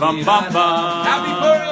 bum bum bum. Happy Purim!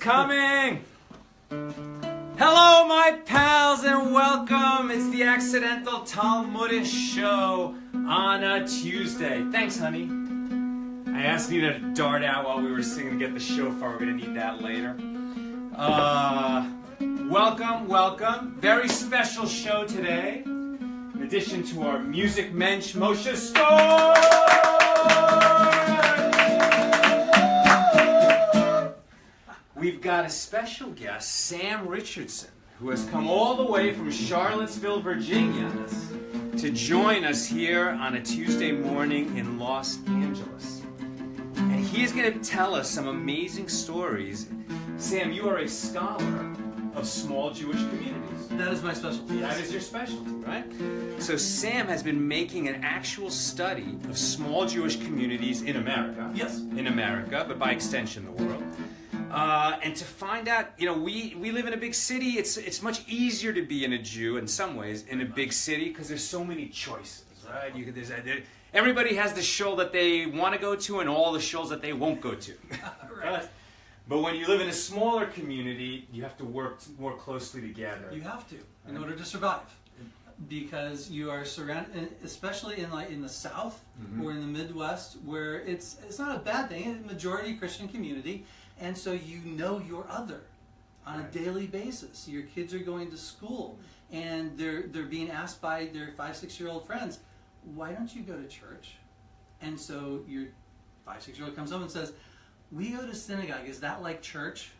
Coming! Hello, my pals, and welcome. It's the Accidental Talmudist Show on a Tuesday. Thanks, honey. I asked Nina to dart out while we were singing to get the shofar. We're going to need that later. Welcome. Very special show today. In addition to our music mensch, Moshe Store! We've got a special guest, Sam Richardson, who has come all the way from Charlottesville, Virginia, to join us here on a Tuesday morning in Los Angeles. And he's going to tell us some amazing stories. Sam, you are a scholar of small Jewish communities. That is my specialty. That is your specialty, right? So Sam has been making an actual study of small Jewish communities in America. Yes. In America, but by extension the world. And to find out, we live in a big city. It's much easier to be a Jew in some ways in a big city because there's so many choices, right? Everybody has the shul that they want to go to and all the shuls that they won't go to. Right. But when you live in a smaller community, you have to work more closely together. You have to in order to survive, because you are surrounded, especially in the South or in the Midwest, where it's not a bad thing. It's a majority Christian community. And so you know your other on a daily basis. Your kids are going to school and they're being asked by their 5-6-year-old friends, why don't you go to church? And so your 5-6-year-old comes up and says, we go to synagogue, is that like church?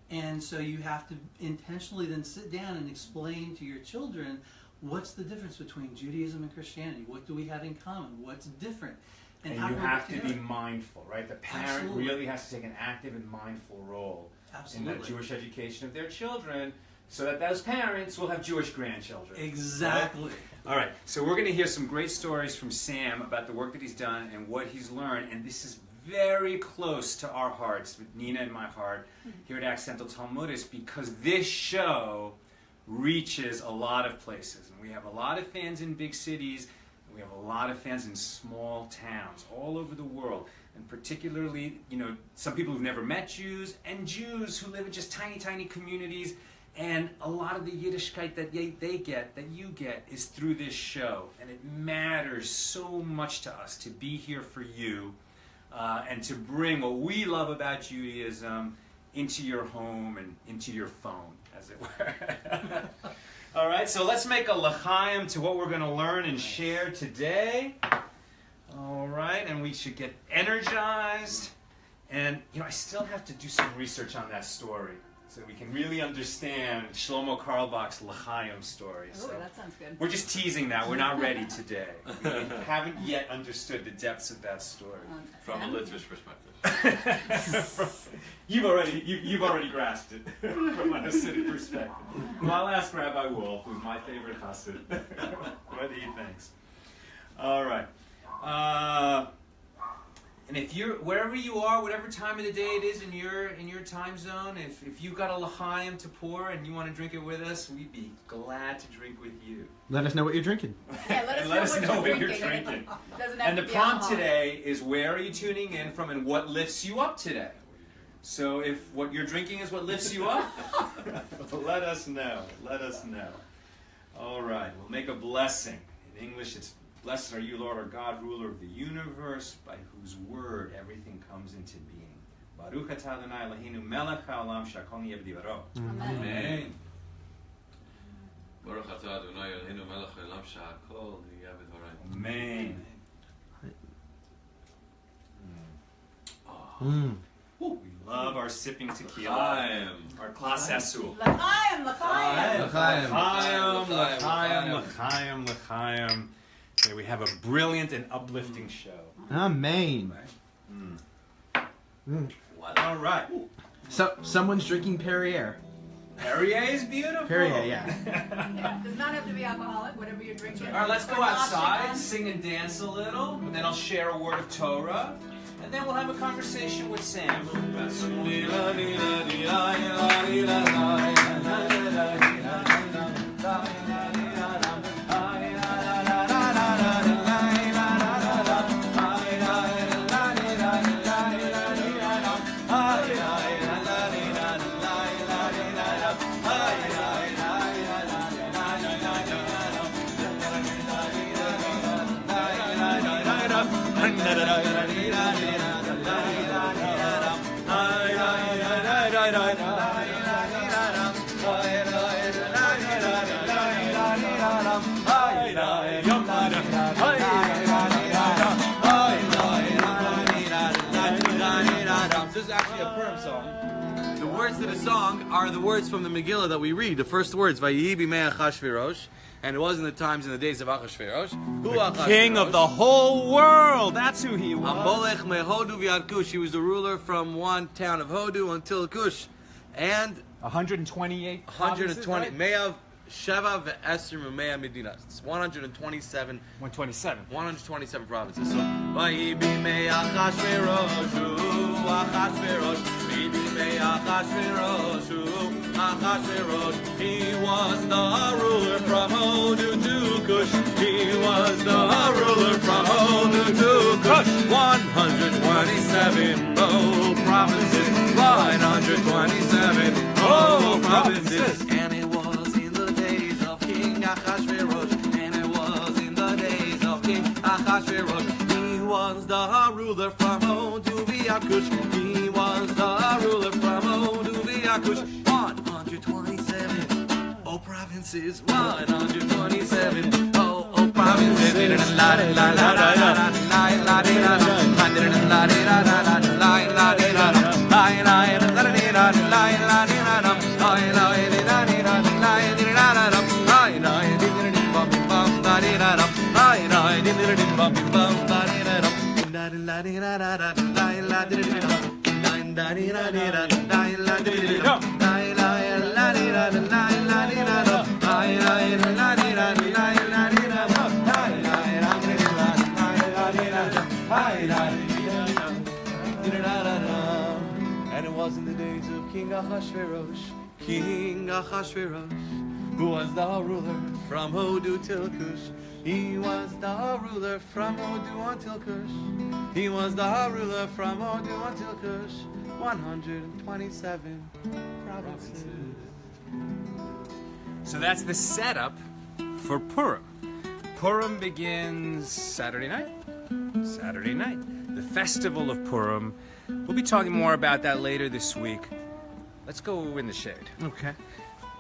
And so you have to intentionally then sit down and explain to your children, what's the difference between Judaism and Christianity? What do we have in common? What's different? And you have to be mindful, right? The parent really has to take an active and mindful role in the Jewish education of their children so that those parents will have Jewish grandchildren. Exactly. Right? All right, so we're going to hear some great stories from Sam about the work that he's done and what he's learned, and this is very close to our hearts, with Nina and my heart, here at Accidental Talmudist, because this show reaches a lot of places. And we have a lot of fans in big cities. We have a lot of fans in small towns all over the world, and particularly, some people who've never met Jews, and Jews who live in just tiny, tiny communities, and a lot of the Yiddishkeit that they get, that you get, is through this show, and it matters so much to us to be here for you, and to bring what we love about Judaism into your home and into your phone, as it were. All right, so let's make a l'chaim to what we're going to learn and share today. All right, and we should get energized. And, I still have to do some research on that story so we can really understand Shlomo Carlebach's l'chaim story. Oh, that sounds good. We're just teasing that. We're not ready today. We haven't yet understood the depths of that story. From a Litvish perspective. You've already grasped it from a Hasidic perspective. Well, I'll ask Rabbi Wolf, who's my favorite Hasid, what he thinks. All right. And if you're wherever you are, whatever time of the day it is in your time zone, if you've got a l'chaim to pour and you want to drink it with us, we'd be glad to drink with you. Let us know what you're drinking. Yeah, let us know what you're drinking. Doesn't have And to the be prompt alcohol. today is, where are you tuning in from and what lifts you up today? So if what you're drinking is what lifts you up, let us know. Let us know. All right, we'll make a blessing. In English, it's, blessed are you, Lord our God, ruler of the universe, by whose word everything comes into being. Baruch atah Adonai Eloheinu melech haolam shakol niyeh b'divaro. Amen. Baruch atah Adonai Eloheinu melech haolam shakol niyeh b'dvaro. Amen. We love our sipping tequila. L'chaim. Our Klas Esul. L'chaim, l'chaim. L'chaim. Okay, we have a brilliant and uplifting show. Amen. All right. So someone's drinking Perrier. Perrier is beautiful. Perrier, yeah. Yeah, does not have to be alcoholic, whatever you're drinking. All right, let's go Or not outside, chicken. sing and dance a little, and then I'll share a word of Torah, and then we'll have a conversation with Sam. This is actually a Purim song. The words to the song are the words from the Megillah that we read. The first words, Vayihi b'mei Achashverosh, and it was in the times in the days of Achashverosh. King of the whole world. That's who he was. Ambolech meHodu v'ad Kush. He was the ruler from one town of Hodu until Kush, and 128. 120. Me'av Sheva ve'Esrim u'Mea Medina. It's 127. 127. 127 provinces. So, Vayihi b'mei Achashverosh, Achashverosh, b'mei Achashverosh, Achashverosh. He was the ruler from Hodu to Kush. He was the ruler from Hodu to Kush. 127 provinces. 127 provinces. And it was in the days of King Achashverosh. And it was in the days of King Achashverosh. He was the ruler from Hodu v'ad Kush. He was the ruler from Hodu v'ad Kush. 127 provinces. 127 provinces. And it was in the days of King Achashverosh, who was the ruler from Hodu till Kush. He was the ruler from Hodu until Kush. He was the ruler from Hodu until Kush. 127 provinces. So that's the setup for Purim. Purim begins Saturday night. Saturday night. The festival of Purim. We'll be talking more about that later this week. Let's go in the shade. Okay.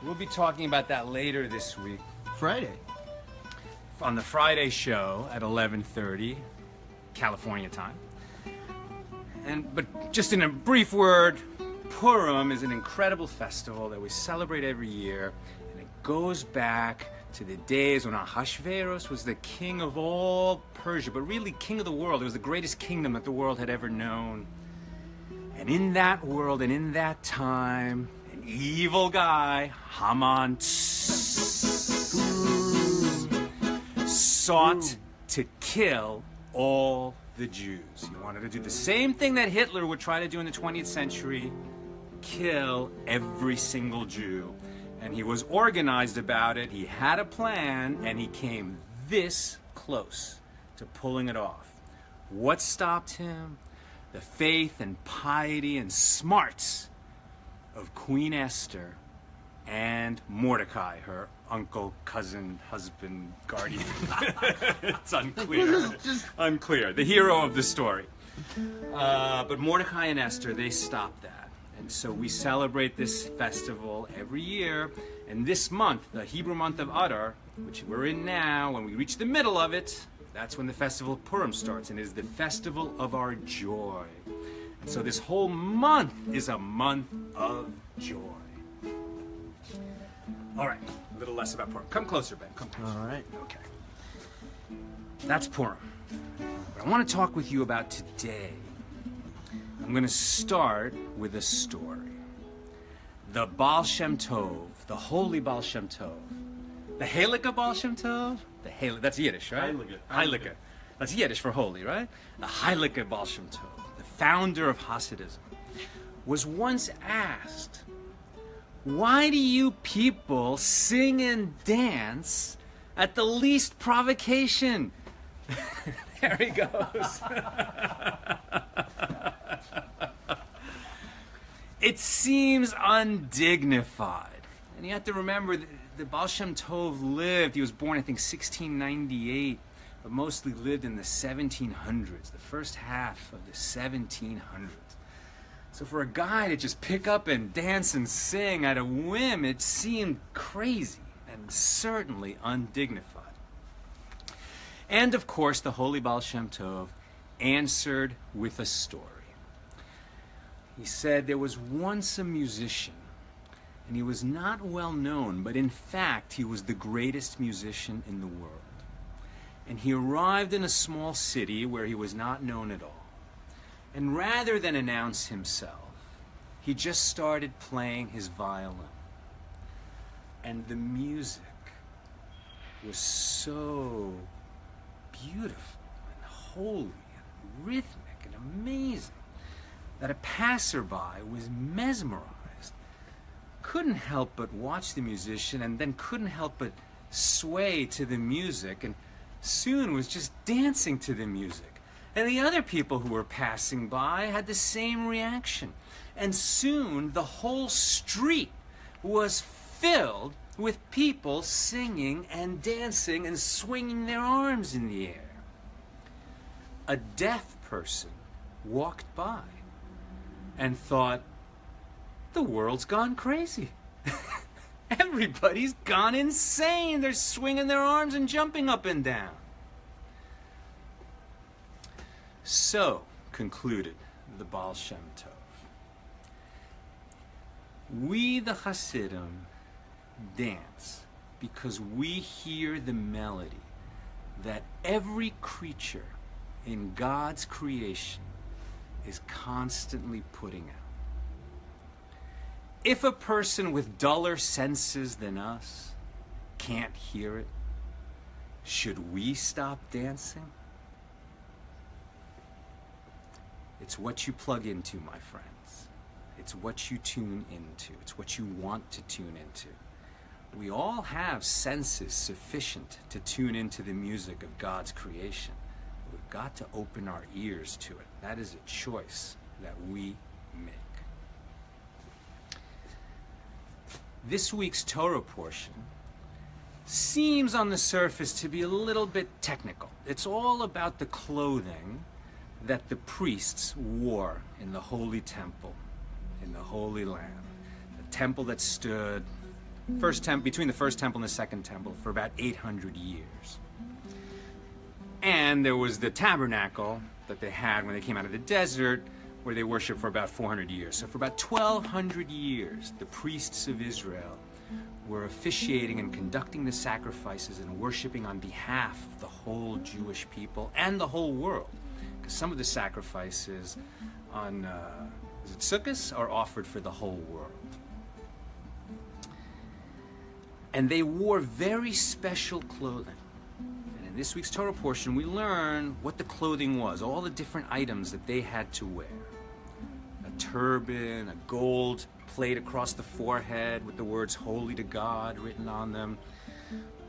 We'll be talking about that later this week Friday. on the Friday show at 11:30 California time. But just in a brief word, Purim is an incredible festival that we celebrate every year, and it goes back to the days when Ahasuerus was the king of all Persia, but really king of the world. It was the greatest kingdom that the world had ever known. And in that world and in that time, an evil guy, Haman, sought to kill all the Jews. He wanted to do the same thing that Hitler would try to do in the 20th century, kill every single Jew. And he was organized about it, he had a plan, and he came this close to pulling it off. What stopped him? The faith and piety and smarts of Queen Esther and Mordecai, her uncle, cousin, husband, guardian. It's unclear. Unclear. The hero of the story. But Mordecai and Esther, they stopped that. And so we celebrate this festival every year. And this month, the Hebrew month of Adar, which we're in now, when we reach the middle of it, that's when the festival of Purim starts, and is the festival of our joy. And so this whole month is a month of joy. All right, a little less about Purim. Come closer, Ben. Come closer. All right. Okay. That's Purim. But I want to talk with you about today. I'm going to start with a story. The Baal Shem Tov, the holy Baal Shem Tov. The Halakha Baal Shem Tov? That's Yiddish, right? Halakha. That's Yiddish for holy, right? The Halakha Baal Shem Tov, the founder of Hasidism, was once asked, why do you people sing and dance at the least provocation? There he goes. It seems undignified. And you have to remember, the Baal Shem Tov lived, he was born, I think, 1698, but mostly lived in the 1700s, the first half of the 1700s. So for a guy to just pick up and dance and sing at a whim, it seemed crazy and certainly undignified. And of course, the holy Baal Shem Tov answered with a story. He said there was once a musician, and he was not well known, but in fact he was the greatest musician in the world. And he arrived in a small city where he was not known at all. And rather than announce himself, he just started playing his violin. And the music was so beautiful and holy and rhythmic and amazing that a passerby was mesmerized, couldn't help but watch the musician, and then couldn't help but sway to the music, and soon was just dancing to the music. And the other people who were passing by had the same reaction. And soon the whole street was filled with people singing and dancing and swinging their arms in the air. A deaf person walked by and thought, the world's gone crazy. Everybody's gone insane. They're swinging their arms and jumping up and down. So, concluded the Baal Shem Tov, we the Hasidim dance because we hear the melody that every creature in God's creation is constantly putting out. If a person with duller senses than us can't hear it, should we stop dancing? It's what you plug into, my friends. It's what you tune into. It's what you want to tune into. We all have senses sufficient to tune into the music of God's creation. We've got to open our ears to it. That is a choice that we make. This week's Torah portion seems on the surface to be a little bit technical. It's all about the clothing that the priests wore in the Holy Temple, in the Holy Land. The temple that stood between the first temple and the second temple for about 800 years. And there was the tabernacle that they had when they came out of the desert, where they worshiped for about 400 years. So for about 1,200 years, the priests of Israel were officiating and conducting the sacrifices and worshiping on behalf of the whole Jewish people and the whole world. Because some of the sacrifices on Sukkot are offered for the whole world. And they wore very special clothing. And in this week's Torah portion, we learn what the clothing was, all the different items that they had to wear. A turban, a gold plate across the forehead with the words "Holy to God" written on them,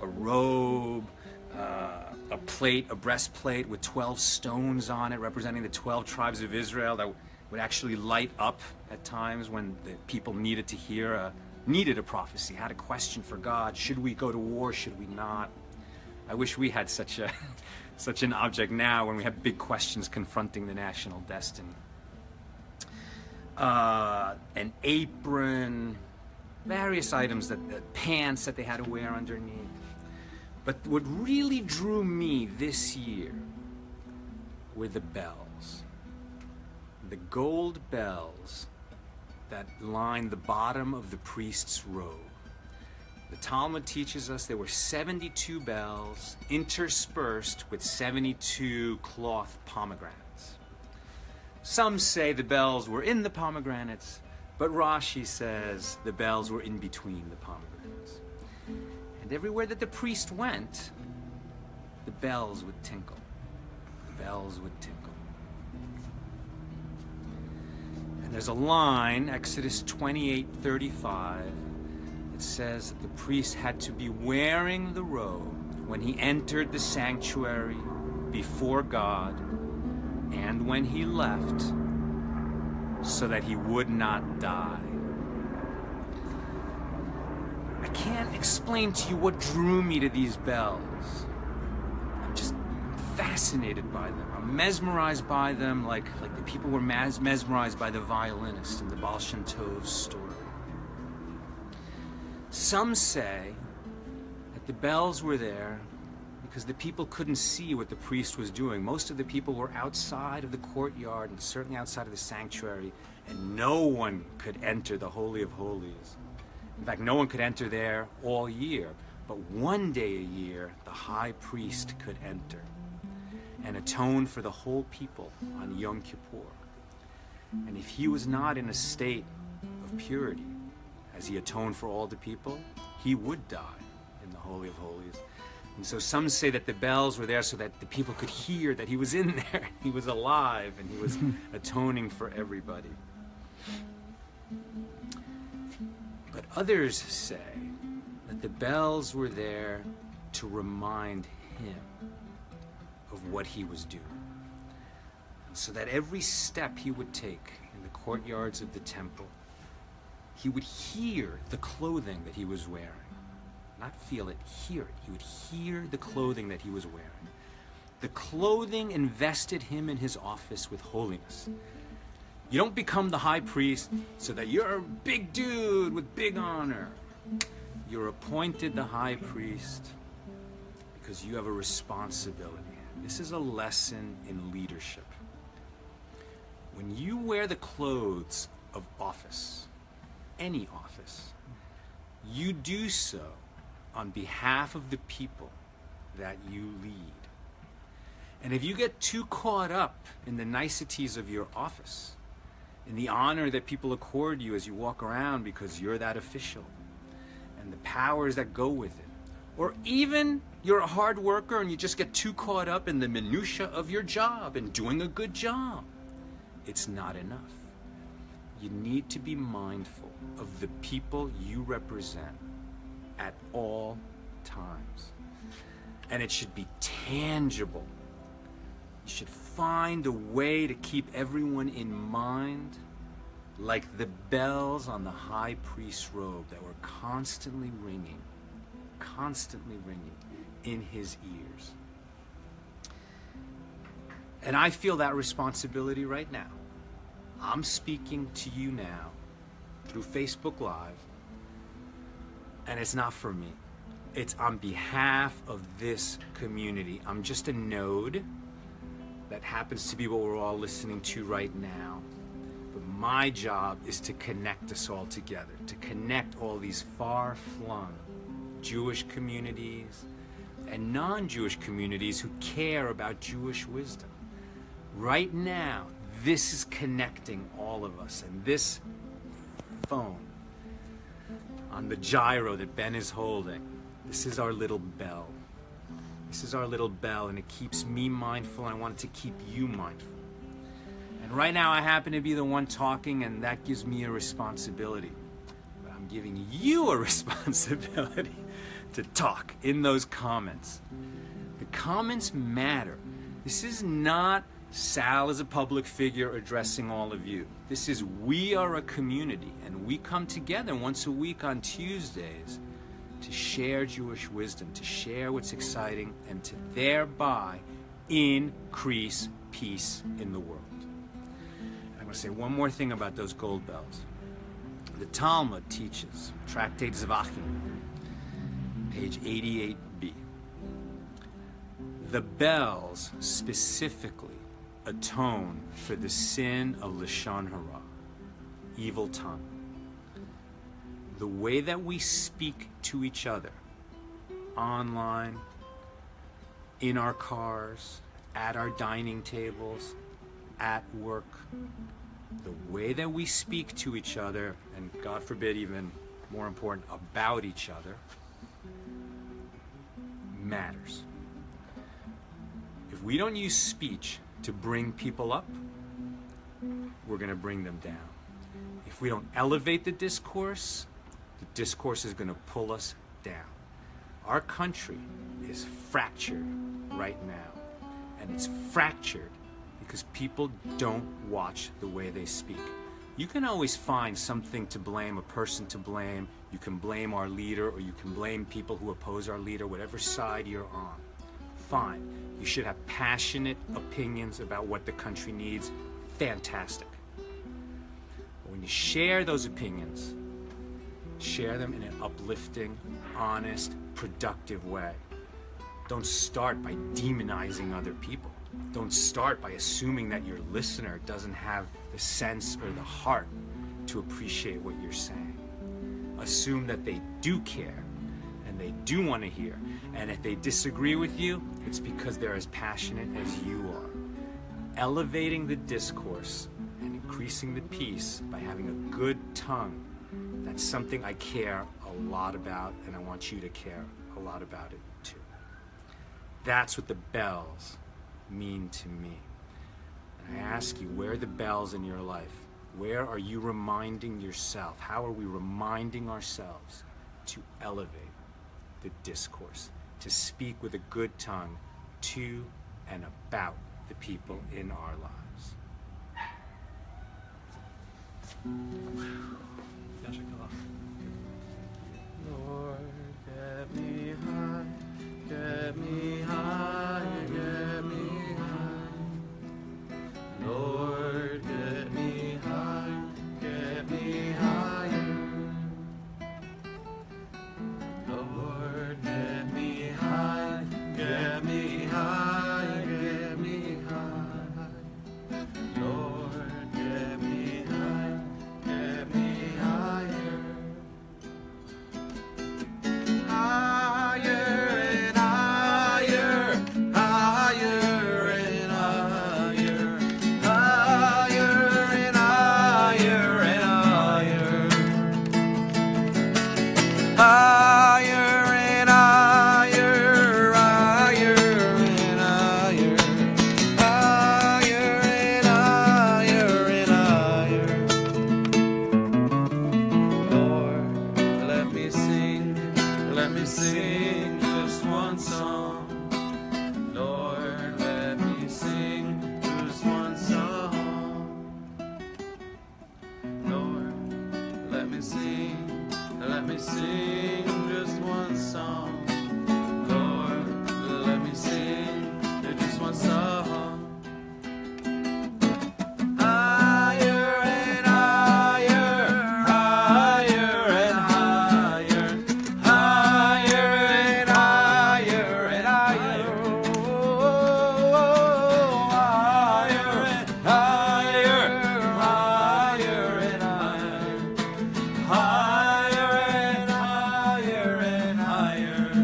a robe, a breastplate with 12 stones on it representing the 12 tribes of Israel that would actually light up at times when the people needed to hear needed a prophecy, had a question for God. Should we go to war? Should we not? I wish we had such such an object now when we have big questions confronting the national destiny. An apron, various items, pants that they had to wear underneath. But what really drew me this year were the bells. The gold bells that lined the bottom of the priest's robe. The Talmud teaches us there were 72 bells interspersed with 72 cloth pomegranates. Some say the bells were in the pomegranates, but Rashi says the bells were in between the pomegranates. And everywhere that the priest went, the bells would tinkle. The bells would tinkle. And there's a line, Exodus 28:35, that says that the priest had to be wearing the robe when he entered the sanctuary before God and when he left, so that he would not die. I can't explain to you what drew me to these bells. I'm just fascinated by them. I'm mesmerized by them like the people were mesmerized by the violinist in the Baal Shem Tov story. Some say that the bells were there because the people couldn't see what the priest was doing. Most of the people were outside of the courtyard and certainly outside of the sanctuary, and no one could enter the Holy of Holies. In fact, no one could enter there all year, but one day a year, the high priest could enter and atone for the whole people on Yom Kippur. And if he was not in a state of purity, as he atoned for all the people, he would die in the Holy of Holies. And so some say that the bells were there so that the people could hear that he was in there, he was alive, and he was atoning for everybody. But others say that the bells were there to remind him of what he was doing. And so that every step he would take in the courtyards of the temple, he would hear the clothing that he was wearing. Not feel it, hear it. He would hear the clothing that he was wearing. The clothing invested him in his office with holiness. You don't become the high priest so that you're a big dude with big honor. You're appointed the high priest because you have a responsibility. This is a lesson in leadership. When you wear the clothes of office, any office, you do so on behalf of the people that you lead. And if you get too caught up in the niceties of your office, in the honor that people accord you as you walk around because you're that official, and the powers that go with it, or even you're a hard worker and you just get too caught up in the minutia of your job and doing a good job, it's not enough. You need to be mindful of the people you represent at all times. And it should be tangible. You should find a way to keep everyone in mind, like the bells on the high priest's robe that were constantly ringing in his ears. And I feel that responsibility right now. I'm speaking to you now through Facebook Live, and it's not for me. It's on behalf of this community. I'm just a node that happens to be what we're all listening to right now. But my job is to connect us all together, to connect all these far-flung Jewish communities and non-Jewish communities who care about Jewish wisdom. Right now, this is connecting all of us, and this phone on the gyro that Ben is holding, this is our little bell. This is our little bell, and it keeps me mindful, and I want it to keep you mindful. And right now I happen to be the one talking, and that gives me a responsibility. But I'm giving you a responsibility to talk in those comments. The comments matter. This is not Sal as a public figure addressing all of you. This is, we are a community, and we come together once a week on Tuesdays to share Jewish wisdom, to share what's exciting, and to thereby increase peace in the world. I'm going to say one more thing about those gold bells. The Talmud teaches, Tractate Zvachim, page 88b. The bells specifically atone for the sin of Lashon Hara, evil tongue. The way that we speak to each other, online, in our cars, at our dining tables, at work, the way that we speak to each other, and God forbid even more important, about each other, matters. If we don't use speech to bring people up, we're going to bring them down. If we don't elevate the discourse is going to pull us down. Our country is fractured right now, and it's fractured because people don't watch the way they speak. You can always find something to blame, a person to blame. You can blame our leader, or you can blame people who oppose our leader, whatever side you're on. Fine. You should have passionate opinions about what the country needs. Fantastic. But when you share those opinions, share them in an uplifting, honest, productive way. Don't start by demonizing other people. Don't start by assuming that your listener doesn't have the sense or the heart to appreciate what you're saying. Assume that they do care and they do want to hear. And if they disagree with you, it's because they're as passionate as you are. Elevating the discourse and increasing the peace by having a good tongue, that's something I care a lot about, and I want you to care a lot about it too. That's what the bells mean to me. And I ask you, where are the bells in your life? Where are you reminding yourself? How are we reminding ourselves to elevate the discourse, to speak with a good tongue to and about the people in our lives? Lord, get me high, get me high, get me high. Lord, get me high, get me higher. Lord, get me high, get me high, get me high. Lord, get me high, get me higher. Higher and higher, higher and higher, higher and higher and higher, higher and higher, higher and higher, higher and higher and higher. Lord, let me sing just one song. Lord, let me sing just one song. Lord, let me sing just one song. Lord, let me sing just one song. Higher and higher, higher and higher, higher and higher and higher, oh, higher and higher, higher and higher, higher and higher and higher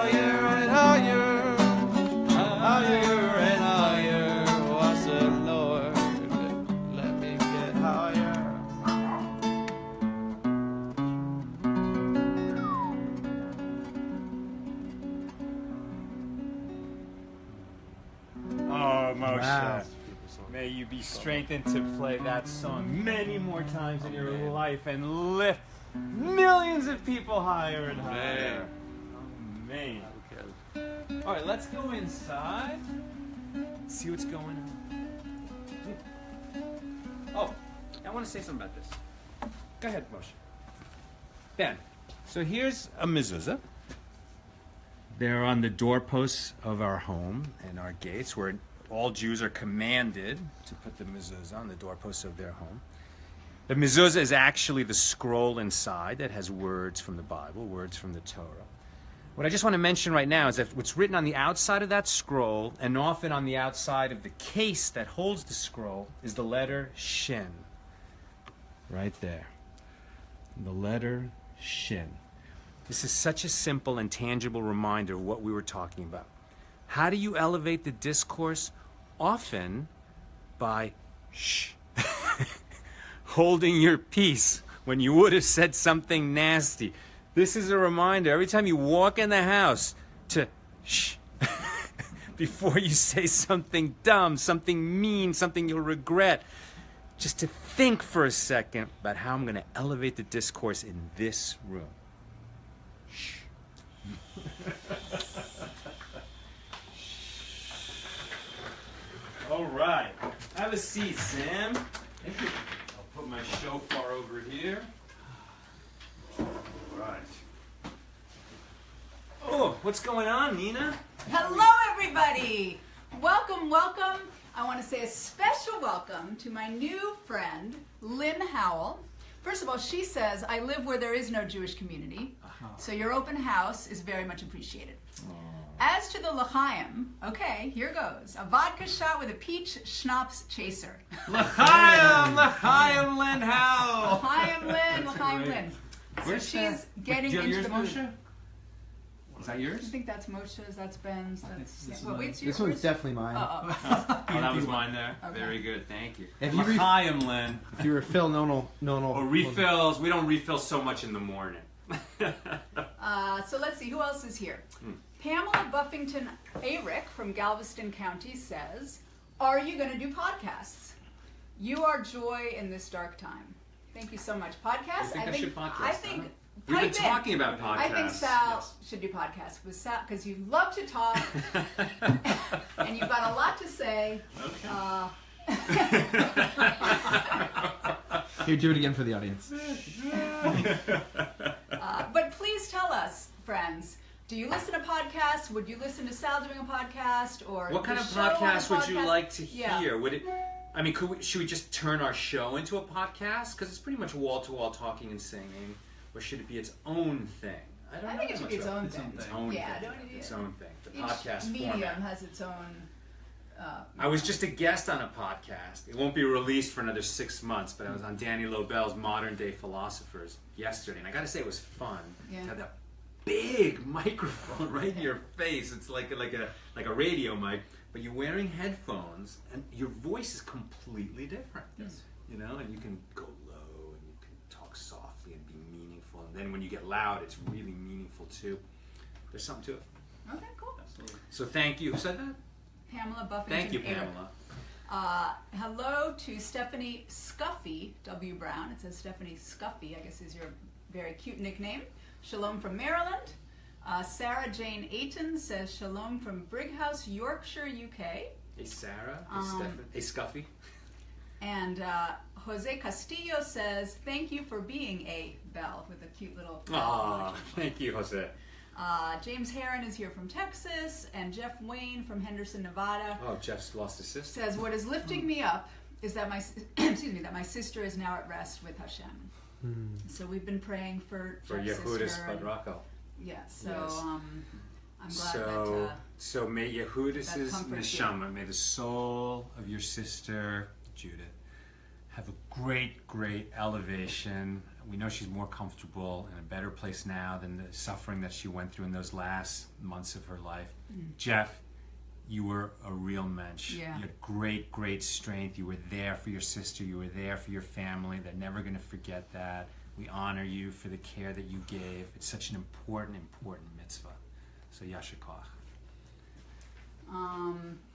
and higher. go, Moshe. Wow. May you be strengthened to play that song many more times in your life and lift millions of people higher and higher. Amen. All right, let's go inside. See what's going on. Oh, I want to say something about this. Go ahead, Moshe. Ben, so here's a mezuzah. They're on the doorposts of our home and our gates, where all Jews are commanded to put the mezuzah on the doorposts of their home. The mezuzah is actually the scroll inside that has words from the Bible, words from the Torah. What I just want to mention right now is that what's written on the outside of that scroll, and often on the outside of the case that holds the scroll, is the letter Shin. Right there. The letter Shin. This is such a simple and tangible reminder of what we were talking about. How do you elevate the discourse? Often by shh. Holding your peace when you would have said something nasty. This is a reminder every time you walk in the house to shh before you say something dumb, something mean, something you'll regret. Just to think for a second about how I'm going to elevate the discourse in this room. Shh. All right. Have a seat, Sam. I'll put my shofar over here. All right. Oh, what's going on, Nina? Hello, everybody. Welcome, welcome. I want to say a special welcome to my new friend, Lynn Howell. First of all, she says, I live where there is no Jewish community, so your open house is very much appreciated. As to the l'chaim, okay, here goes. A vodka shot with a peach schnapps chaser. L'chaim, l'chaim, Lynn Howell. L'chaim Lynn, l'chaim Lynn. So she's getting into the mood. Is that I yours? think that's Moshe's, that's Ben's, that's... this is Well, mine. wait, This one's definitely mine. Oh, that was mine there. Okay. Very good, thank you. If you L'chaim, Lynn. If you refill, no one will. Oh, refills. We don't refill so much in the morning. So let's see, who else is here? Pamela Buffington Arick from Galveston County says, are you going to do podcasts? You are joy in this dark time. Thank you so much. Podcasts? I should podcast. I think We've been pipe in. talking about podcasts. I think Sal Yes. should do podcasts with Sal because you love to talk and you've got a lot to say. Here, do it again for the audience. But please tell us, friends, do you listen to podcasts? Would you listen to Sal doing a podcast? Or What kind the of show on a podcast would you podcast? like to Yeah. hear? Would it? I mean, should we just turn our show into a podcast? Because it's pretty much wall-to-wall talking and singing. Or should it be its own thing? I don't know. I think it should be its own thing. Its own Yeah, thing. don't it? Its own thing. The Each podcast medium format. has its own. I was just a guest on a podcast. It won't be released for another 6 months, but I was on Danny Lobel's Modern Day Philosophers yesterday, and I got to say it was fun Yeah. to have that big microphone right in your face. It's like a radio mic, but you're wearing headphones, and your voice is completely different. Yes. You know, and you can go low, and you can talk softly and be meaningful, and then when you get loud, it's really meaningful too. There's something to it. Okay, cool. Absolutely. So thank you. Who said that? Pamela Buffington. Thank you, Arick. Pamela. Hello to Stephanie Scuffy W. Brown. It says Stephanie Scuffy, I guess is your very cute nickname. Shalom from Maryland. Sarah Jane Ayton says Shalom from Brighouse, Yorkshire, UK. Hey Sarah. Hey Stephen. Hey Scuffy. And Jose Castillo says, thank you for being a bell with a cute little bell. Aw, thank you, Jose. James Heron is here from Texas, and Jeff Wayne from Henderson, Nevada. Oh, Jeff's lost his sister. Says, what is lifting me up is that my that my sister is now at rest with Hashem. So we've been praying for Jeff's Yehudis sister. Ben Rachel. Yeah, so Yes. I'm glad So may Yehudis' that comforts you. neshama, may the soul of your sister Judith have a great, great elevation. We know she's more comfortable in a better place now than the suffering that she went through in those last months of her life. Jeff, you were a real mensch. Yeah. You had great, great strength. You were there for your sister. You were there for your family. They're never going to forget that. We honor you for the care that you gave. It's such an important, important mitzvah. So yasher koach.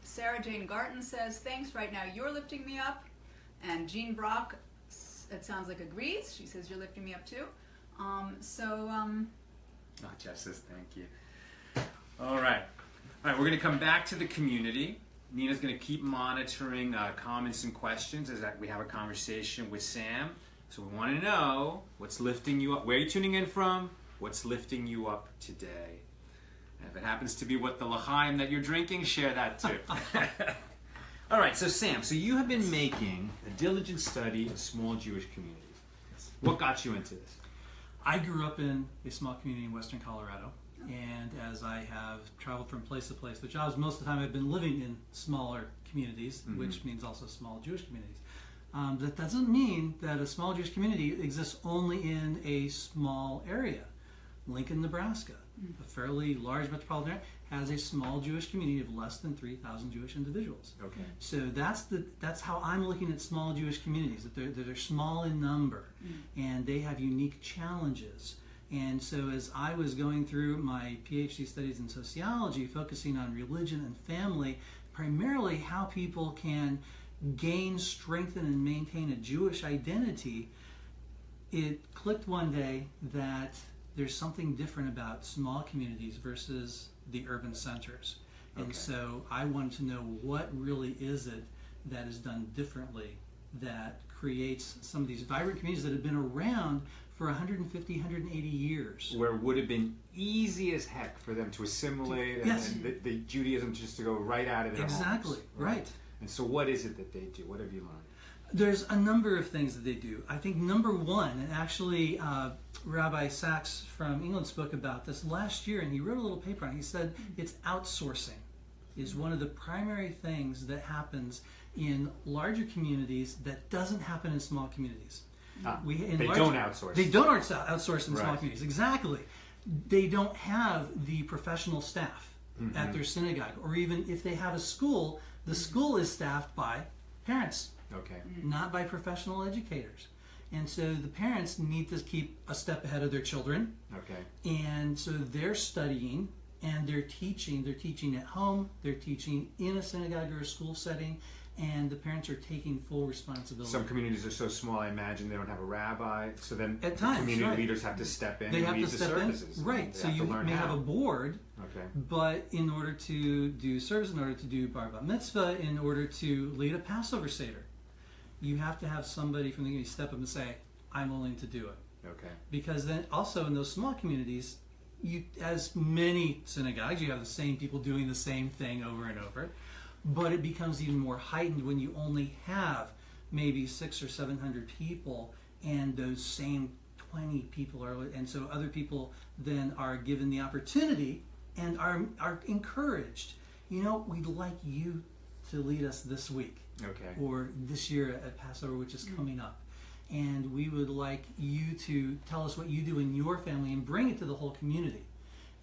Sarah Jane Garten says, thanks, right now you're lifting me up. And Jean Brock, it sounds like, agrees. She says, you're lifting me up too. Jeff says thank you. All right, we're going to come back to the community. Nina's going to keep monitoring comments and questions as we have a conversation with Sam. So we want to know what's lifting you up. Where are you tuning in from? What's lifting you up today? And if it happens to be what the l'chaim that you're drinking, share that too. All right, so Sam, you have been making a diligent study of small Jewish communities. What got you into this? I grew up in a small community in western Colorado, and as I have traveled from place to place with jobs, most of the time I've been living in smaller communities, which means also small Jewish communities. That doesn't mean that a small Jewish community exists only in a small area. Lincoln, Nebraska, a fairly large metropolitan area, has a small Jewish community of less than 3,000 Jewish individuals. Okay. So that's how I'm looking at small Jewish communities, that they're small in number, and they have unique challenges. And so as I was going through my PhD studies in sociology, focusing on religion and family, primarily how people can gain, strengthen, and maintain a Jewish identity, it clicked one day that there's something different about small communities versus the urban centers. And so I wanted to know what really is it that is done differently that creates some of these vibrant communities that have been around for 150, 180 years. Where it would have been easy as heck for them to assimilate and the Judaism just to go right out of their Exactly, homes. right. And so what is it that they do? What have you learned? There's a number of things that they do. I think number one, and actually Rabbi Sachs from England spoke about this last year, and he wrote a little paper on it. He said it's outsourcing is one of the primary things that happens in larger communities that doesn't happen in small communities. They don't outsource. They don't outsource in small Right. communities. Exactly. They don't have the professional staff at their synagogue, or even if they have a school, the school is staffed by parents. Okay. Not by professional educators. And so the parents need to keep a step ahead of their children. Okay. And so they're studying and they're teaching. They're teaching at home. They're teaching in a synagogue or a school setting. And the parents are taking full responsibility. Some communities are so small, I imagine they don't have a rabbi. So then At times, community right. leaders have to step in They and have lead to the step services. in. Right. They So have you to learn may how. have a board. Okay. But in order to do service, in order to do bar mitzvah, in order to lead a Passover Seder, you have to have somebody from the community step up and say, I'm willing to do it. Okay. Because then also in those small communities, as many synagogues, you have the same people doing the same thing over and over, but it becomes even more heightened when you only have maybe 600 or 700 people, and those same 20 people are, and so other people then are given the opportunity and are encouraged. We'd like you to lead us this week. Okay. Or this year at Passover, which is coming up. And we would like you to tell us what you do in your family and bring it to the whole community.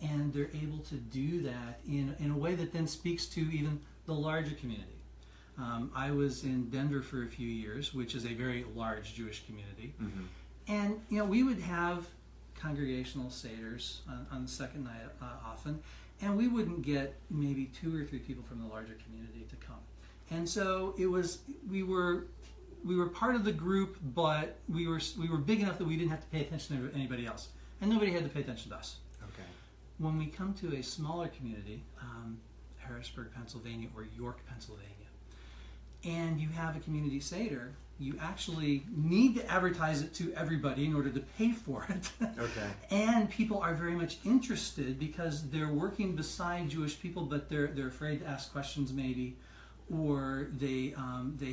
And they're able to do that in a way that then speaks to even the larger community. I was in Denver for a few years, which is a very large Jewish community. And, we would have congregational seders on the second night often, and we wouldn't get maybe 2 or 3 people from the larger community to come. And so we were part of the group, but we were big enough that we didn't have to pay attention to anybody else, and nobody had to pay attention to us. Okay. When we come to a smaller community, Harrisburg, Pennsylvania, or York, Pennsylvania, and you have a community seder, you actually need to advertise it to everybody in order to pay for it. Okay. And people are very much interested because they're working beside Jewish people, but they're afraid to ask questions maybe, or they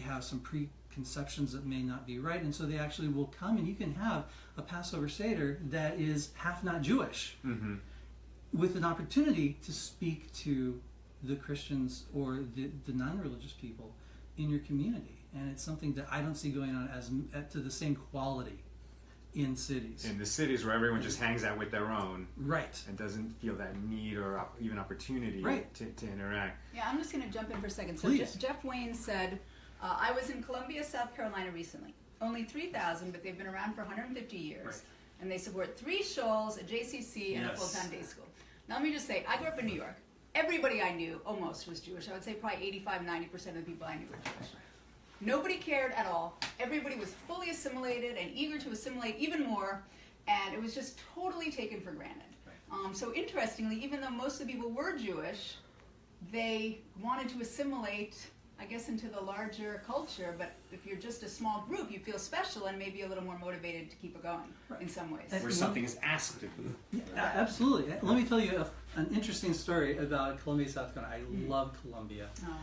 have some preconceptions that may not be right, and so they actually will come, and you can have a Passover Seder that is half not Jewish, with an opportunity to speak to the Christians or the non-religious people in your community. And it's something that I don't see going on to the same quality in cities. In the cities where everyone just hangs out with their own. Right. And doesn't feel that need or even opportunity to interact. Yeah, I'm just going to jump in for a second. So Please. Jeff Wayne said, I was in Columbia, South Carolina recently. Only 3,000, but they've been around for 150 years. Right. And they support 3 shuls, a JCC, and a Yes. full-time day school. Now let me just say, I grew up in New York. everybody I knew almost was Jewish. I would say probably 85-90% of the people I knew were Jewish. Nobody cared at all. Everybody was fully assimilated and eager to assimilate even more, and it was just totally taken for granted. So interestingly, even though most of the people were Jewish, they wanted to assimilate, I guess, into the larger culture, but if you're just a small group, you feel special and maybe a little more motivated to keep it going in some ways. Where something is asked of you. Yeah, absolutely. Let me tell you an interesting story about Columbia, South Carolina. I love Columbia. Oh.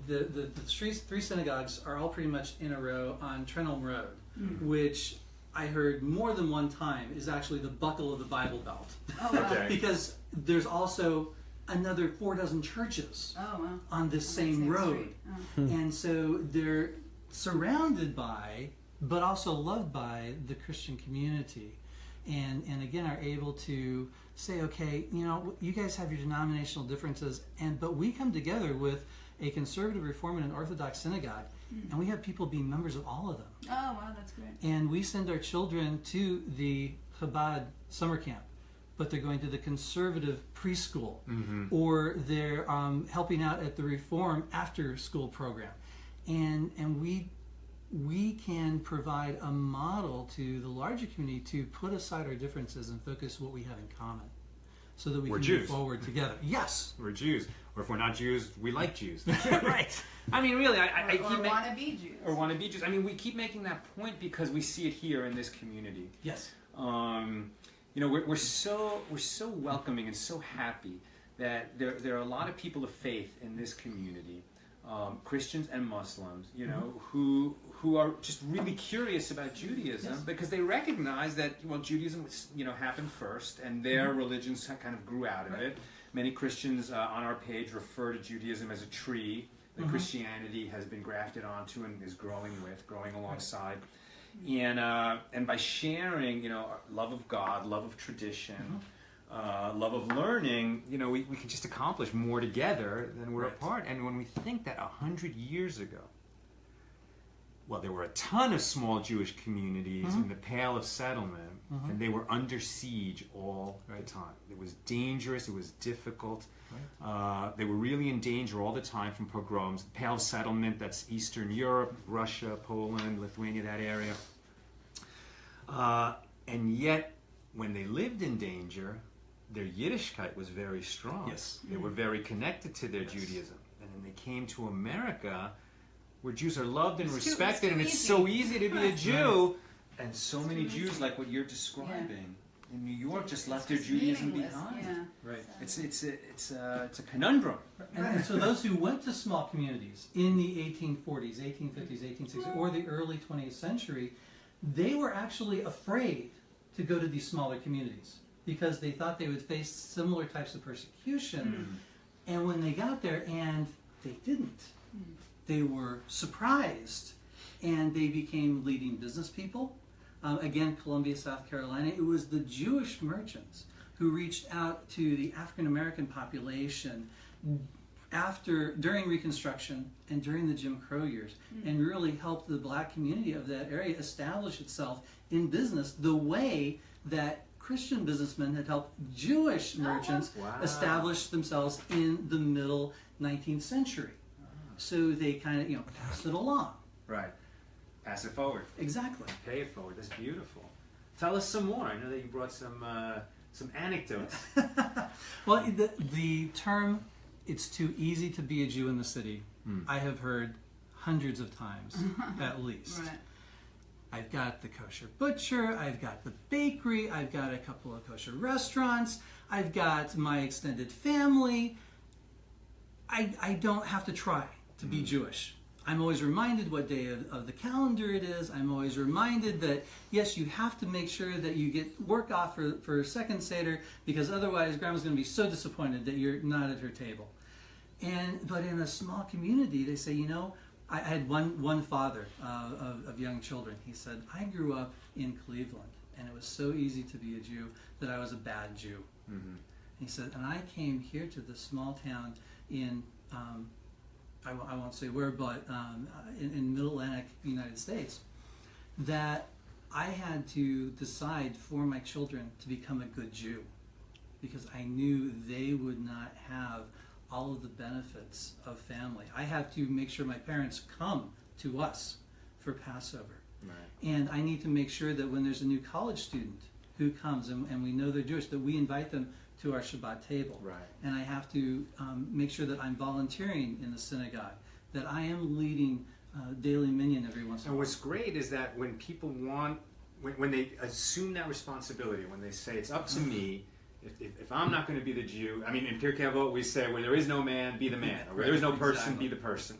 The three synagogues are all pretty much in a row on Trenholm Road, which I heard more than one time is actually the buckle of the Bible Belt. Oh, wow. Okay. Because there's also another 4 churches on this same road. street. And so they're surrounded by, but also loved by, the Christian community. And again, are able to say, okay, you know, you guys have your denominational differences, but we come together with a conservative, Reform, and an Orthodox synagogue, and we have people being members of all of them. Oh, wow, that's great. And we send our children to the Chabad summer camp, but they're going to the conservative preschool, or they're helping out at the Reform after school program. And we can provide a model to the larger community to put aside our differences and focus what we have in common, so that we We're can Jews. move forward together. Yes. We're Jews. Or if we're not Jews, we like Jews. Right. I mean, really, I Or keep want to be Jews. or want to be Jews. I mean, we keep making that point because we see it here in this community. Yes. You know, we're so welcoming and so happy that there are a lot of people of faith in this community, Christians and Muslims, you know, who are just really curious about Judaism because they recognize that, well, Judaism, you know, happened first, and their religions kind of grew out of it. Many Christians on our page refer to Judaism as a tree that Christianity has been grafted onto and is growing alongside. And by sharing, you know, love of God, love of tradition, love of learning, you know, we can just accomplish more together than we're apart. And when we think that 100 years ago, well, there were a ton of small Jewish communities in the Pale of Settlement, and they were under siege all the time. It was dangerous, it was difficult. They were really in danger all the time from pogroms. The Pale of Settlement, that's Eastern Europe, Russia, Poland, Lithuania, that area. And yet, when they lived in danger, their Yiddishkeit was very strong. Yes. They were very connected to their Judaism. And then they came to America, where Jews are loved and respected, and it's so easy to be a Jew. And so many Jews, like what you're describing, in New York, just left their Judaism behind. Yeah. Right. It's a conundrum. And so those who went to small communities in the 1840s, 1850s, 1860s, or the early 20th century, they were actually afraid to go to these smaller communities because they thought they would face similar types of persecution. And when they got there, and they didn't, they were surprised, and they became leading business people. Again, Columbia, South Carolina, it was the Jewish merchants who reached out to the African American population during Reconstruction and during the Jim Crow years, and really helped the black community of that area establish itself in business the way that Christian businessmen had helped Jewish merchants establish themselves in the middle 19th century. So they kind of, you know, passed it along. Right. Pass it forward. Exactly. Pay it forward. That's beautiful. Tell us some more. I know that you brought some anecdotes. Well, the term, it's too easy to be a Jew in the city, I have heard hundreds of times, at least. Right. I've got the kosher butcher, I've got the bakery, I've got a couple of kosher restaurants, I've got my extended family. I don't have to try to be Jewish. I'm always reminded what day of the calendar it is. I'm always reminded that, yes, you have to make sure that you get work off for second Seder, because otherwise Grandma's going to be so disappointed that you're not at her table. But in a small community, they say, you know, I had one father of young children. He said, I grew up in Cleveland, and it was so easy to be a Jew that I was a bad Jew. He said, and I came here to this small town in... I won't say where, but in Middle Atlantic, United States, that I had to decide for my children to become a good Jew, because I knew they would not have all of the benefits of family. I have to make sure my parents come to us for Passover. Right. And I need to make sure that when there's a new college student who comes and we know they're Jewish, that we invite them to our Shabbat table. Right. And I have to make sure that I'm volunteering in the synagogue, that I am leading daily minyan every once in a And while. what's great is that when people when they assume that responsibility, when they say it's up to me, if I'm not going to be the Jew, I mean, in Pirkei Avot we say, where there is no man, be the man, or where there is no person, Exactly. be the person.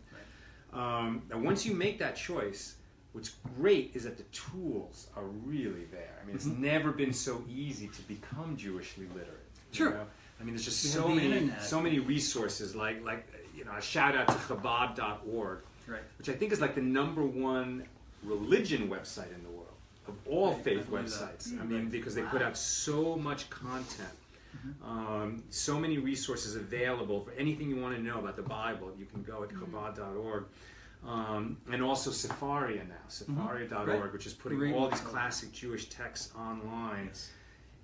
Right. And once you make that choice, what's great is that the tools are really there. I mean, it's never been so easy to become Jewishly literate. Sure. You know? I mean, there's just We so have the many, internet. so many resources. Like a shout out to Chabad.org, Right. which I think is like the #1 religion website in the world of all Right, faith I believe websites. that. I mean, because they put Wow. out so much content. So many resources available for anything you want to know about the Bible. You can go at Chabad.org. And also Sefaria now, Sefaria.org, Right. which is putting Great. all these classic Jewish texts online.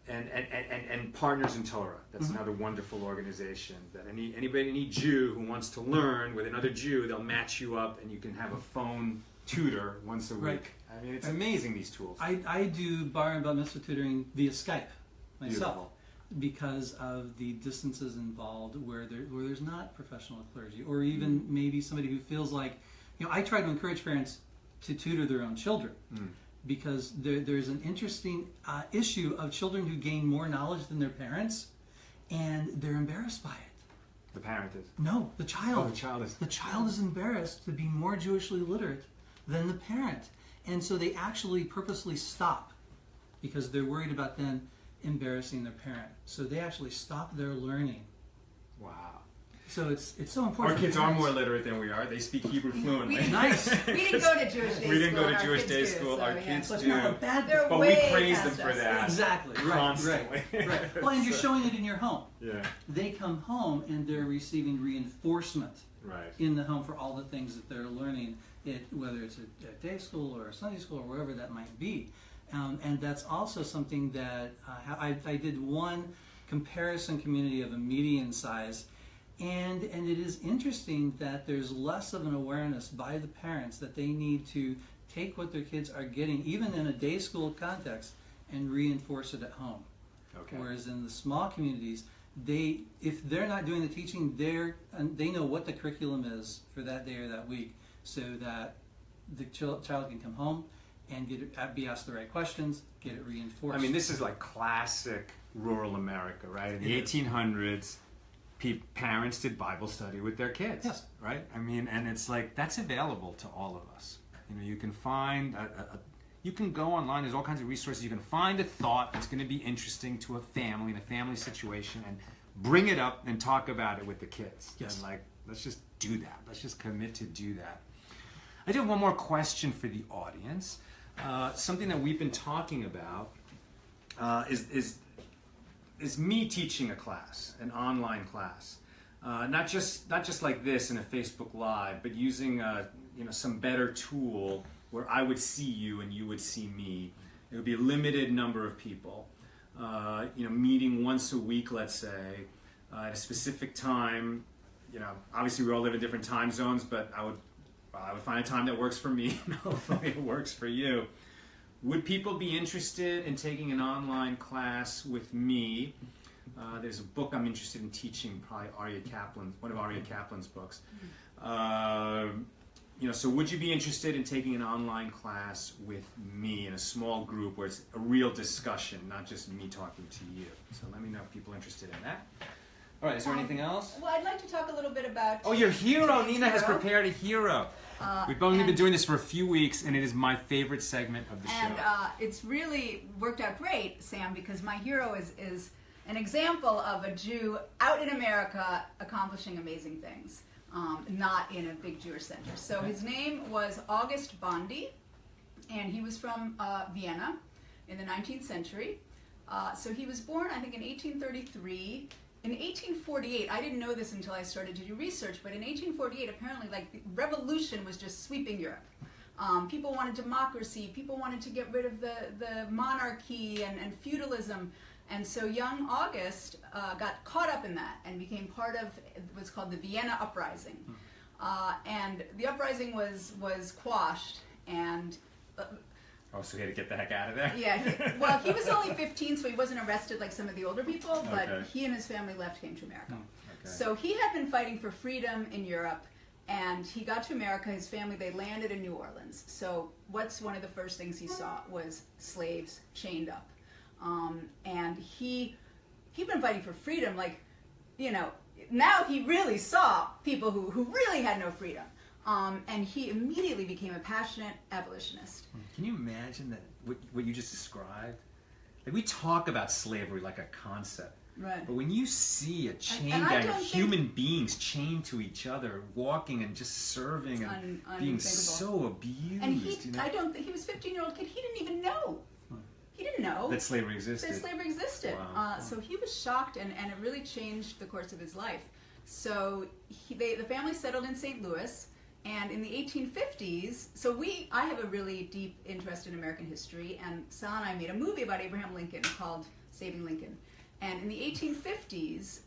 And Partners in Torah. That's another wonderful organization. That any Jew who wants to learn with another Jew, they'll match you up, and you can have a phone tutor once a week. Right. I mean, it's amazing, these tools. I do bar and bat mitzvah tutoring via Skype myself. Beautiful. Because of the distances involved where there's not professional clergy, or even maybe somebody who feels like, I try to encourage parents to tutor their own children, because there's an interesting issue of children who gain more knowledge than their parents, and they're embarrassed by it. The parent is. No, the child. Oh, the child is. The child is embarrassed to be more Jewishly literate than the parent, and so they actually purposely stop because they're worried about then embarrassing their parent. So they actually stop their learning. Wow. So it's so Our important. kids are more literate than we are. They speak Hebrew fluently. Nice. We didn't go to Jewish day school. We didn't go and to our Jewish kids day do, school. so, Our yeah. kids So it's do. not a bad They're But we way praise them past for us. that. Exactly. Constantly. Right. Well, and you're showing it in your home. Yeah. They come home and they're receiving reinforcement Right. in the home for all the things that they're learning, whether it's a day school or a Sunday school or wherever that might be. And that's also something that I did one comparison community of a median size, and it is interesting that there's less of an awareness by the parents that they need to take what their kids are getting, even in a day school context, and reinforce it at home. Okay. Whereas in the small communities, if they're not doing the teaching, they know what the curriculum is for that day or that week, so that the child can come home and be asked the right questions, get it reinforced. I mean, this is like classic rural America, right? In the It is. 1800s, parents did Bible study with their kids, Yes. right? I mean, and it's like, that's available to all of us. You can find, you can go online, there's all kinds of resources. You can find a thought that's going to be interesting to a family, in a family situation, and bring it up and talk about it with the kids. Yes. And like, let's just do that. Let's just commit to do that. I do have one more question for the audience. Something that we've been talking about is me teaching a class, an online class, not just like this in a Facebook Live, but using some better tool where I would see you and you would see me. It would be a limited number of people, meeting once a week, let's say, at a specific time. Obviously we all live in different time zones, but I would find a time that works for me, and hopefully it works for you. Would people be interested in taking an online class with me? There's a book I'm interested in teaching, probably one of Aryeh Kaplan's books. So would you be interested in taking an online class with me in a small group where it's a real discussion, not just me talking to you? So let me know if people are interested in that. All right, is there anything else? Well, I'd like to talk a little bit about... Oh, your hero! today's Nina has hero. prepared a hero. We've only been and- doing this for a few weeks, and it is my favorite segment of the And show. it's really worked out great, Sam, because my hero is an example of a Jew out in America accomplishing amazing things, not in a big Jewish center. So his name was August Bondi, and he was from Vienna in the 19th century. So he was born, I think, in 1833. In 1848, I didn't know this until I started to do research, but in 1848, apparently, the revolution was just sweeping Europe. People wanted democracy, people wanted to get rid of the monarchy and feudalism, And so young August got caught up in that and became part of what's called the Vienna Uprising. And the uprising was quashed, and Oh, so he had to get the heck out of there? yeah, he was only 15, so he wasn't arrested like some of the older people, but Okay. he and his family came to America. Okay. So he had been fighting for freedom in Europe, and he got to America. His family, they landed in New Orleans. So what's one of the first things he saw was slaves chained up. And he'd been fighting for freedom, like, you know, now he really saw people who really had no freedom. And he immediately became a passionate abolitionist. Can you imagine that what you just described? Like, we talk about slavery like a concept. Right. But when you see a chain And I gang of don't think- human beings chained to each other, walking and just serving It's and unthinkable. being so abused, And you know? I don't think he was a 15-year-old kid. He didn't even know. He didn't know That slavery existed. that slavery existed. Wow. So he was shocked, and it really changed the course of his life. So the family settled in St. Louis, and in the 1850s, I have a really deep interest in American history, and Sal and I made a movie about Abraham Lincoln called Saving Lincoln. And in the 1850s,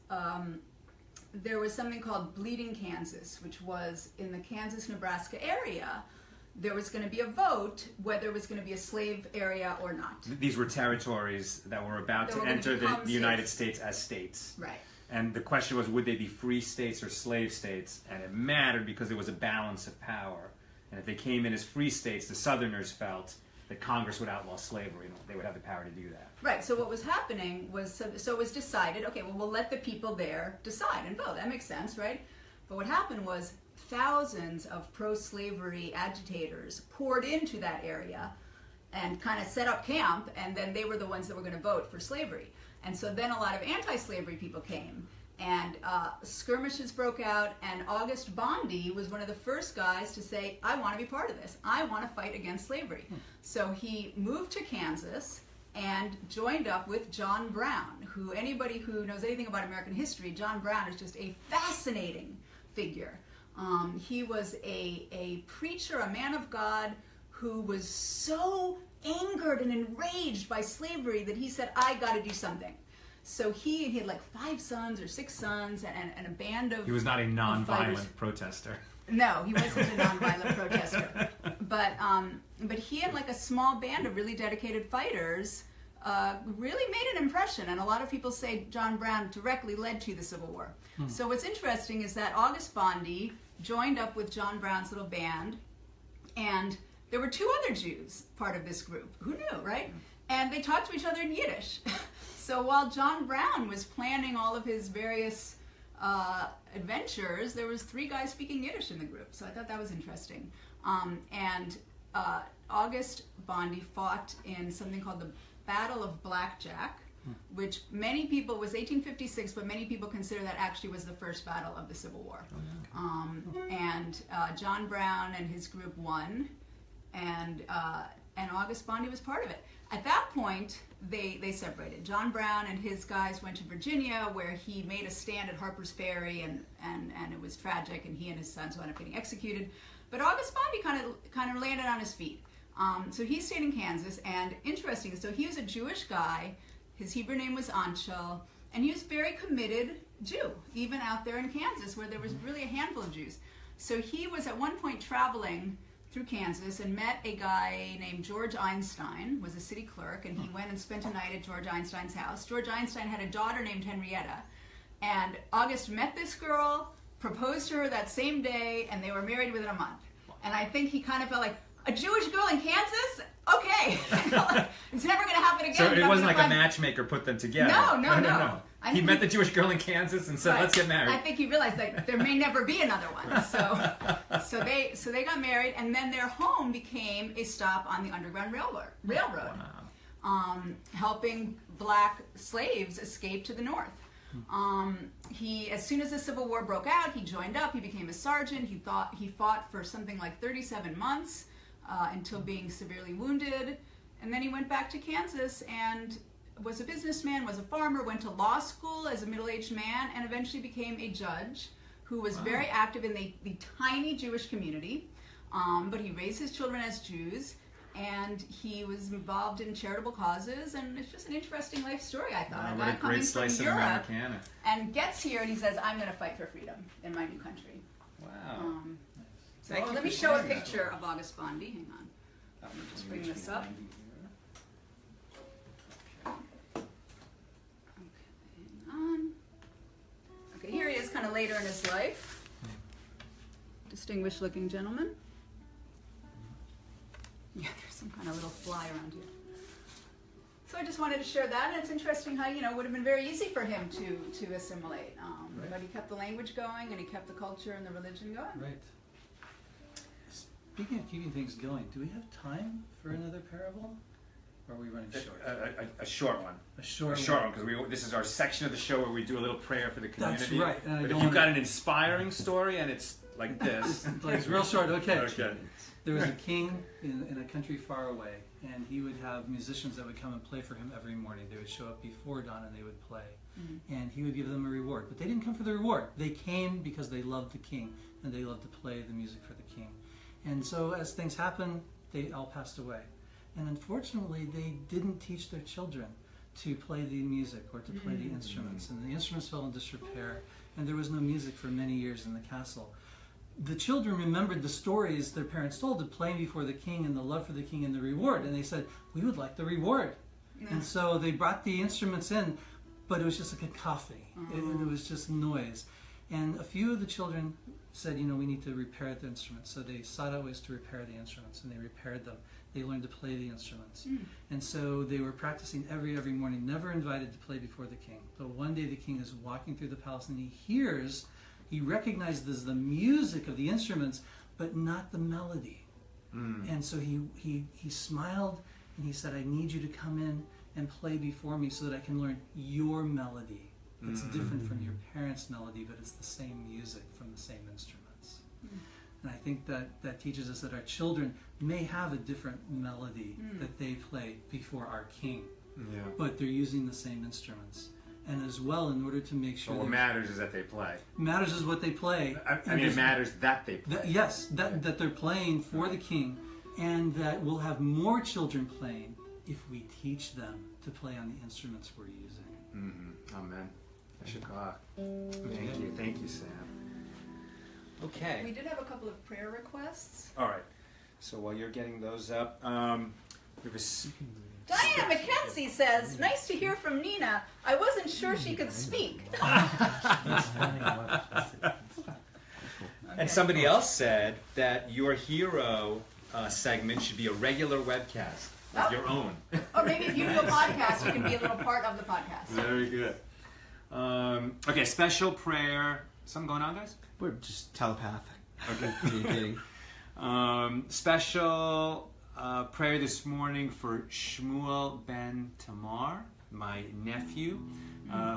there was something called Bleeding Kansas, which was in the Kansas-Nebraska area. There was going to be a vote whether it was going to be a slave area or not. These were territories that were about That to were gonna enter become the United states. States as states. Right. And the question was, would they be free states or slave states? And it mattered because there was a balance of power. And if they came in as free states, the Southerners felt that Congress would outlaw slavery and they would have the power to do that. Right, so what was happening was, so it was decided, okay, well, we'll let the people there decide and vote. That makes sense, right? But what happened was thousands of pro-slavery agitators poured into that area and kind of set up camp, and then they were the ones that were going to vote for slavery. And so then a lot of anti-slavery people came, and skirmishes broke out, and August Bondy was one of the first guys to say, I want to be part of this. I want to fight against slavery. So he moved to Kansas and joined up with John Brown, who anybody who knows anything about American history, John Brown is just a fascinating figure. He was a preacher, a man of God, who was so angered and enraged by slavery that he said, I got to do something. So he had like 5 sons or 6 sons and a band of He was not a fighters. non-violent protester. No, he wasn't a nonviolent protester. But he and like a small band of really dedicated fighters really made an impression. And a lot of people say John Brown directly led to the Civil War. So what's interesting is that August Bondy joined up with John Brown's little band, and there were 2 other Jews part of this group. Who knew, right? And they talked to each other in Yiddish. So while John Brown was planning all of his various adventures, there was 3 guys speaking Yiddish in the group. So I thought that was interesting. August Bondy fought in something called the Battle of Blackjack, which many people, was 1856, but many people consider that actually was the first battle of the Civil War. John Brown and his group won, and August Bondy was part of it. At that point, they separated. John Brown and his guys went to Virginia, where he made a stand at Harper's Ferry, and it was tragic, and he and his sons wound up getting executed. But August Bondy kind of landed on his feet. So he stayed in Kansas, and interesting, so he was a Jewish guy. His Hebrew name was Anshel, and he was a very committed Jew, even out there in Kansas, where there was really a handful of Jews. So he was at one point traveling through Kansas and met a guy named George Einstein, was a city clerk, and he went and spent a night at George Einstein's house. George Einstein had a daughter named Henrietta, and August met this girl, proposed to her that same day, and they were married within a month. And I think he kind of felt like, a Jewish girl in Kansas? Okay. It's never going to happen again. So it wasn't like a matchmaker put them together. No. He met the Jewish girl in Kansas and said, Right. let's get married. I think he realized that there may never be another one. So they got married, and then their home became a stop on the Underground Railroad, helping black slaves escape to the north. As soon as the Civil War broke out, he joined up. He became a sergeant. He fought for something like 37 months until being severely wounded, and then he went back to Kansas and was a businessman, was a farmer, went to law school as a middle-aged man, and eventually became a judge who was very active in the tiny Jewish community. But he raised his children as Jews, and he was involved in charitable causes, and it's just an interesting life story, I thought. What a great slice of Americana. And gets here and he says, I'm going to fight for freedom in my new country. Wow. So Thank you let me for show a sharing that. picture of August Bondi. Hang on. Let me just bring this up. Okay, hang on. Okay, here he is kind of later in his life. Distinguished looking gentleman. Yeah, there's some kind of little fly around here. So I just wanted to share that, and it's interesting how, it would have been very easy for him to assimilate. Right. But he kept the language going, and he kept the culture and the religion going. Right. Speaking of keeping things going, do we have time for another parable? Or are we running short? A short one. A short one, because this is our section of the show where we do a little prayer for the community. That's right. And But if you've got an inspiring story and it's like this. It's real short. Okay. Okay. There was a king in a country far away, and he would have musicians that would come and play for him every morning. They would show up before dawn and they would play. Mm-hmm. And he would give them a reward. But they didn't come for the reward. They came because they loved the king, and they loved to play the music for the king. And so as things happened, they all passed away. And unfortunately, they didn't teach their children to play the music or to play the instruments. And the instruments fell in disrepair, and there was no music for many years in the castle. The children remembered the stories their parents told of playing before the king and the love for the king and the reward. And they said, we would like the reward. And so they brought the instruments in, but it was just a cacophony. It was just noise. And a few of the children said, we need to repair the instruments. So they sought out ways to repair the instruments, and they repaired them. They learned to play the instruments. And so they were practicing every morning, never invited to play before the king. But one day the king is walking through the palace, and he recognizes the music of the instruments, but not the melody. And so he smiled, and he said, I need you to come in and play before me so that I can learn your melody. It's different from your parents' melody, but it's the same music from the same instruments. And I think that teaches us that our children may have a different melody that they play before our king, but they're using the same instruments. And as well, in order to make sure... But what matters is that they play. Matters is what they play. I mean, it matters that they play. That they're playing for the king, and that we'll have more children playing if we teach them to play on the instruments we're using. Amen. Thank you, Sam. Okay. We did have a couple of prayer requests. All right. So while you're getting those up, we have a... Diana McKenzie says, nice to hear from Nina. I wasn't sure she could speak. And somebody else said that your hero segment should be a regular webcast of your own. Or maybe if you do a podcast, you can be a little part of the podcast. Very good. Okay, special prayer. Something going on, guys? We're just telepathic. Okay. Communicating. Special prayer this morning for Shmuel Ben Tamar, my nephew,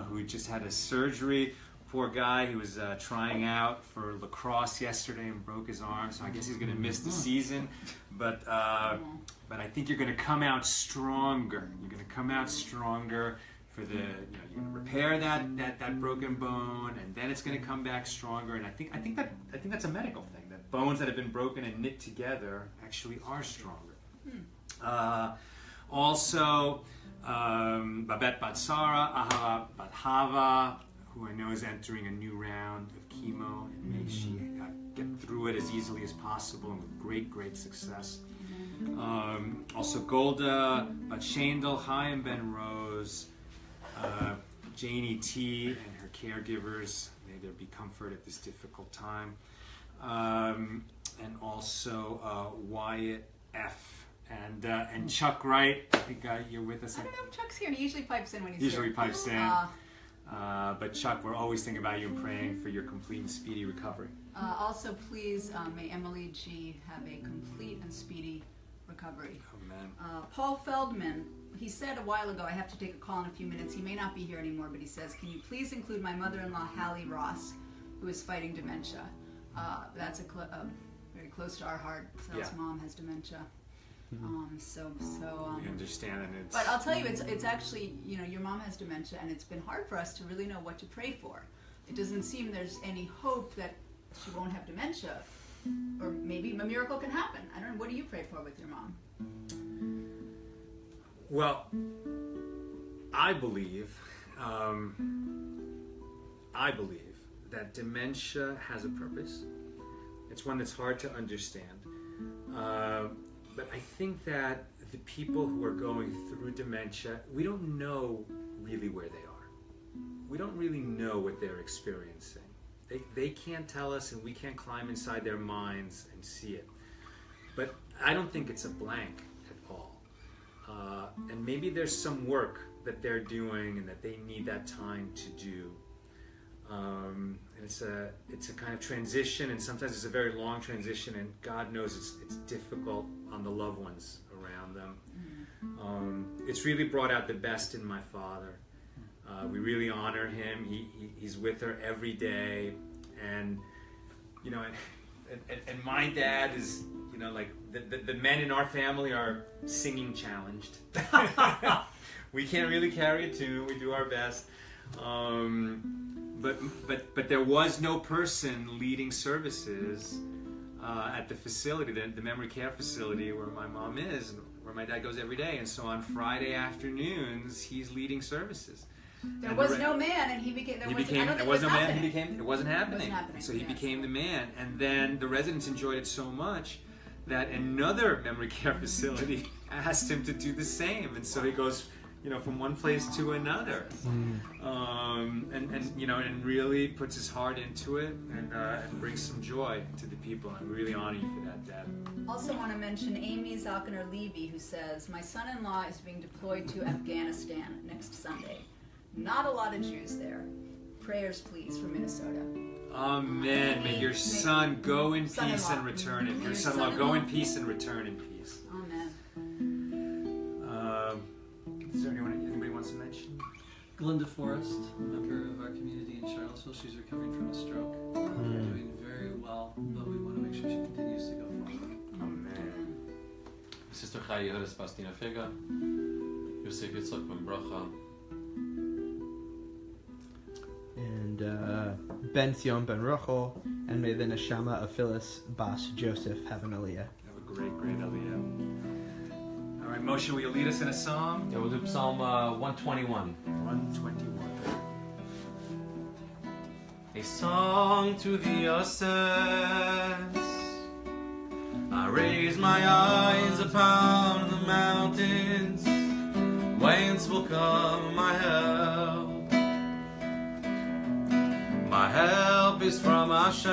who just had a surgery. Poor guy, he was trying out for lacrosse yesterday and broke his arm, so I guess he's going to miss the season. But I think you're going to come out stronger. You're going to come out stronger for the, you're going to repair that broken bone, and then it's going to come back stronger. And I think that's a medical thing. That bones that have been broken and knit together actually are stronger. Also, Babette Batsara, Ahava Bathava, who I know is entering a new round of chemo, and may she get through it as easily as possible and with great success. Also Golda Batshandel, Chaim Ben Rose, Janie T and her caregivers, may there be comfort at this difficult time. And also Wyatt F. And Chuck Wright, I think you're with us. I don't know if Chuck's here. He usually pipes in when he's Usually here. pipes in. But Chuck, we're always thinking about you and praying for your complete and speedy recovery. Also, please, may Emily G. have a complete and speedy recovery. Amen. Paul Feldman, he said a while ago, I have to take a call in a few minutes. He may not be here anymore, but he says, can you please include my mother-in-law, Hallie Ross, who is fighting dementia? That's very close to our heart. Sal's mom has dementia. We understand, and it's... But I'll tell you, it's actually, your mom has dementia, and it's been hard for us to really know what to pray for. It doesn't seem there's any hope that she won't have dementia, or maybe a miracle can happen. I don't know. What do you pray for with your mom? Well, I believe that dementia has a purpose. It's one that's hard to understand. But I think that the people who are going through dementia, we don't know really where they are. We don't really know what they're experiencing. They can't tell us, and we can't climb inside their minds and see it. But I don't think it's a blank at all. And maybe there's some work that they're doing and that they need that time to do. And it's a kind of transition, and sometimes it's a very long transition, and God knows it's difficult on the loved ones around them. It's really brought out the best in my father. We really honor him. He's with her every day, and you know, and my dad is, you know, like the men in our family are singing challenged. We can't really carry a tune. We do our best. But there was no person leading services at the facility, the memory care facility where my mom is, and where my dad goes every day. And so on Friday afternoons, he's leading services. There was no man, and he became. It wasn't happening. So he became the man, and then the residents enjoyed it so much that another memory care facility asked him to do the same, and so he goes, you know, from one place to another, and you know, and really puts his heart into it, and brings some joy to the people. I really honor you for that, Dad. Also want to mention Amy Zalkiner Levy, who says, my son-in-law is being deployed to Afghanistan next Sunday. Not a lot of Jews there. Prayers, please, for Minnesota. Amen. May your son go in peace and return in peace. Your son-in-law go in peace and return in peace. Amen. Is there anybody wants to mention? Glinda Forrest, a member of our community in Charlottesville, she's recovering from a stroke. Doing very well, but we want to make sure she continues to go forward. Amen. Sister Chaya Yehudas Bastina Fega, Yosef Yitzchak Ben Bracha, And Ben Sion Ben Rochel, and may the neshama of Phyllis Bas Joseph have an aliyah. Have a great aliyah. All right, Moshe, will you lead us in a psalm? Yeah, we'll do Psalm 121. 121. A song to the ascents. I raise my eyes upon the mountains. Whence will come my help? My help is from Hashem,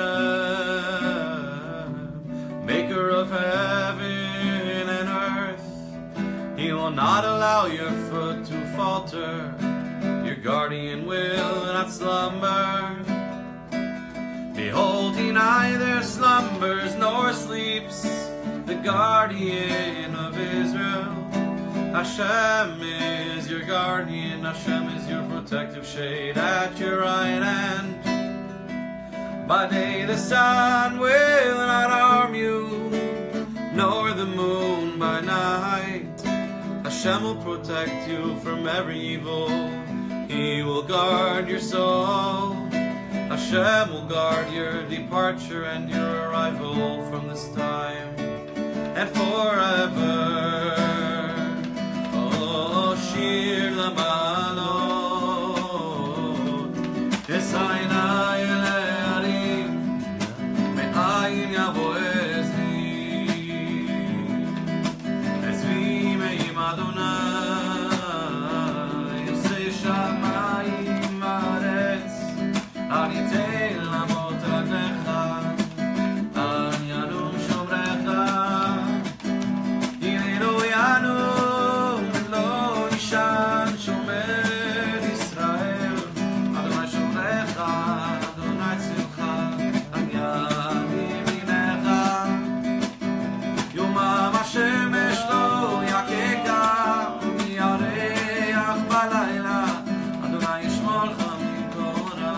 maker of heaven and earth. He will not allow your foot to falter. Your guardian will not slumber. Behold, he neither slumbers nor sleeps, the guardian of Israel. Hashem is your guardian, Hashem is your protective shade at your right hand. By day the sun will not harm you, nor the moon by night. Hashem will protect you from every evil. He will guard your soul. Hashem will guard your departure and your arrival from this time and forever. Oh, Shir Lamalot, Esaina Yelearim, Me'ayin Yavo Ezri, Ezri Me'im Adonai, Yosei Shamayim Aretz, Al Yitel Lamot Adnecha, Al Yadum Shomrecha, Yilenu Yanum Lo Yishan Shomer Yisrael, Adonai Shomrecha, Adonai Tzilcha, Al Yadim Yinecha, Yomam HaShemesh Lo Yakeka, Yareach Balayla, Adonai Yishmorcha Mikora,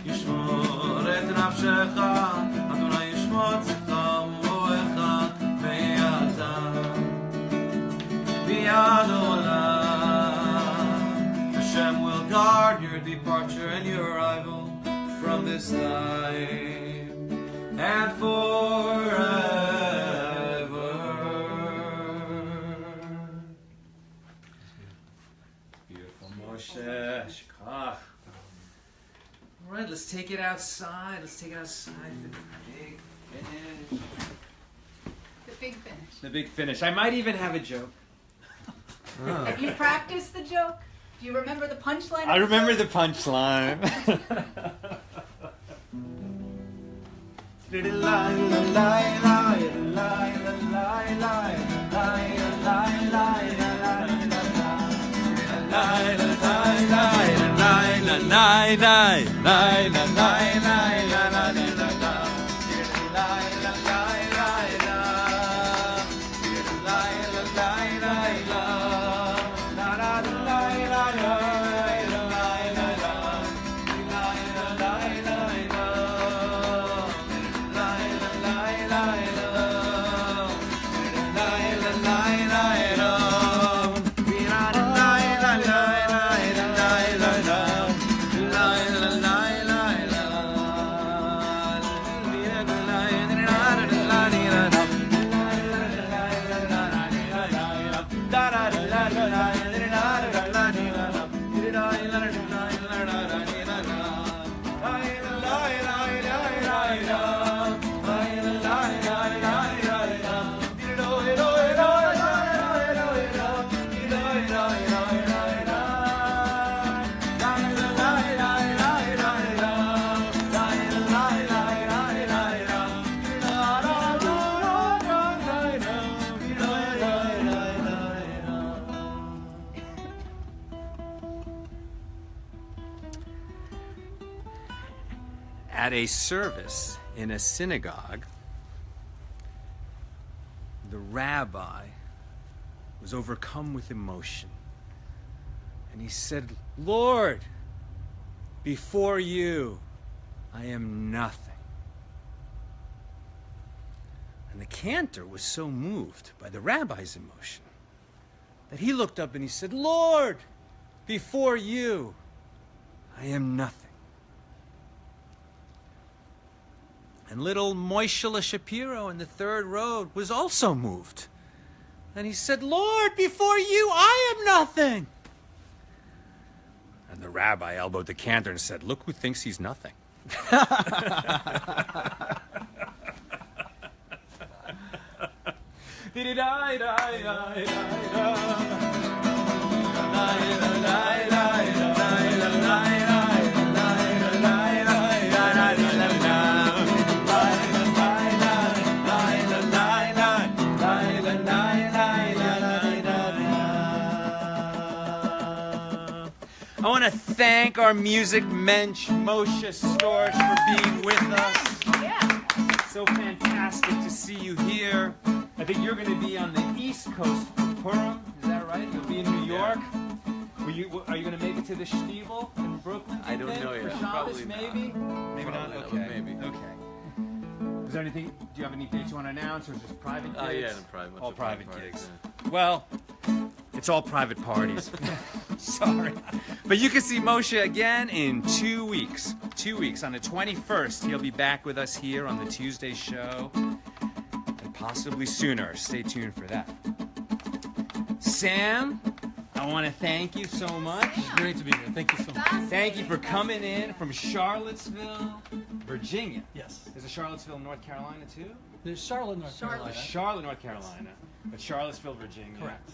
Yishmor et nafshecha, Adonai Yishmor tzidcha u'oecha, ve'yata b'yad olam. Hashem will guard your departure and your arrival from this time and forever. Beautiful, Moshe. Shkach. All right, let's take it outside. Let's take it outside for the big finish. The big finish. The big finish. I might even have a joke. Have you practiced the joke? Do you remember the punchline? I remember the punchline. At a service in a synagogue, the rabbi was overcome with emotion. And he said, "Lord, before you, I am nothing." And the cantor was so moved by the rabbi's emotion that he looked up and he said, "Lord, before you, I am nothing." And little Moishe Shapiro in the third row was also moved. And he said, "Lord, before you, I am nothing." And the rabbi elbowed the cantor and said, "Look who thinks he's nothing." I want to thank our music mensch, Moshe Storch, for being with us. Yeah. So fantastic to see you here. I think you're going to be on the East Coast for Purim. Is that right? You'll be in New York. Are you going to make it to the Shtiebel in Brooklyn? I don't know yet. For Shabbos, Probably not. maybe? Maybe not? Probably Okay. not, maybe. Okay. Is there anything, do you have any dates you want to announce, or just private gigs? Yeah, no, private. All private parties, gigs. yeah. Well, it's all private parties. Sorry. But you can see Moshe again in 2 weeks. 2 weeks. On the 21st, he'll be back with us here on the Tuesday show. And possibly sooner. Stay tuned for that. Sam, I want to thank you so much. Great to be here. Thank you so much. Thank you for coming in from Charlottesville, Virginia. Yes. Is it Charlottesville, North Carolina, too? There's Charlotte, North Carolina. Charlotte, North Carolina, but Charlottesville, Virginia. Correct.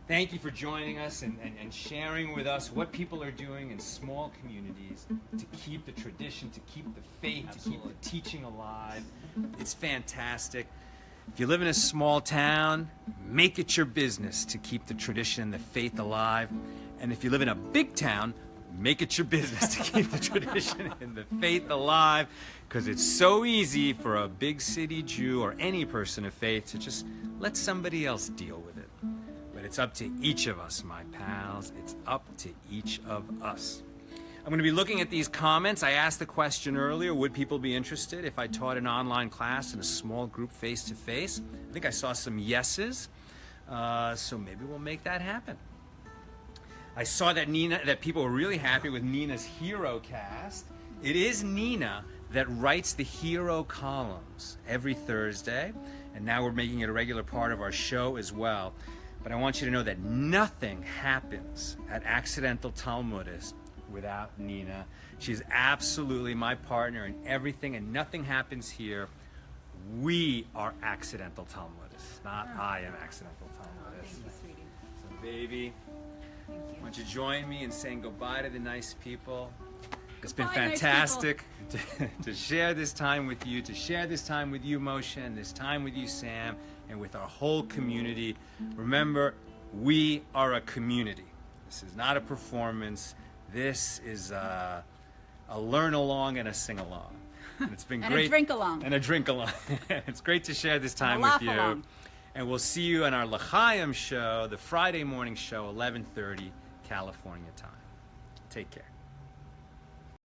Thank you for joining us and sharing with us what people are doing in small communities to keep the tradition, to keep the faith, to keep the teaching alive. It's fantastic. If you live in a small town, make it your business to keep the tradition and the faith alive. And if you live in a big town, make it your business to keep the tradition and the faith alive, because it's so easy for a big city Jew or any person of faith to just let somebody else deal with it. But it's up to each of us, my pals. It's up to each of us. I'm going to be looking at these comments. I asked the question earlier, would people be interested if I taught an online class in a small group face-to-face? I think I saw some yeses, so maybe we'll make that happen. I saw that people were really happy with Nina's hero cast. It is Nina that writes the hero columns every Thursday, and now we're making it a regular part of our show as well. But I want you to know that nothing happens at Accidental Talmudist without Nina. She's absolutely my partner in everything, and nothing happens here. We are Accidental Talmudists, not I am Accidental Talmudist. Thank you, sweetie. So, baby, Thank you. why don't you join me in saying goodbye to the nice people? It's been Goodbye, nice fantastic to share this time with you, to share this time with you, Moshe, and this time with you, Sam, and with our whole community. Remember, we are a community. This is not a performance. This is a learn along and a sing along. And it's been And great. a drink along. And a drink along. It's great to share this time laugh with you. along. And we'll see you on our L'chaim show, the Friday morning show, 11:30 California time. Take care.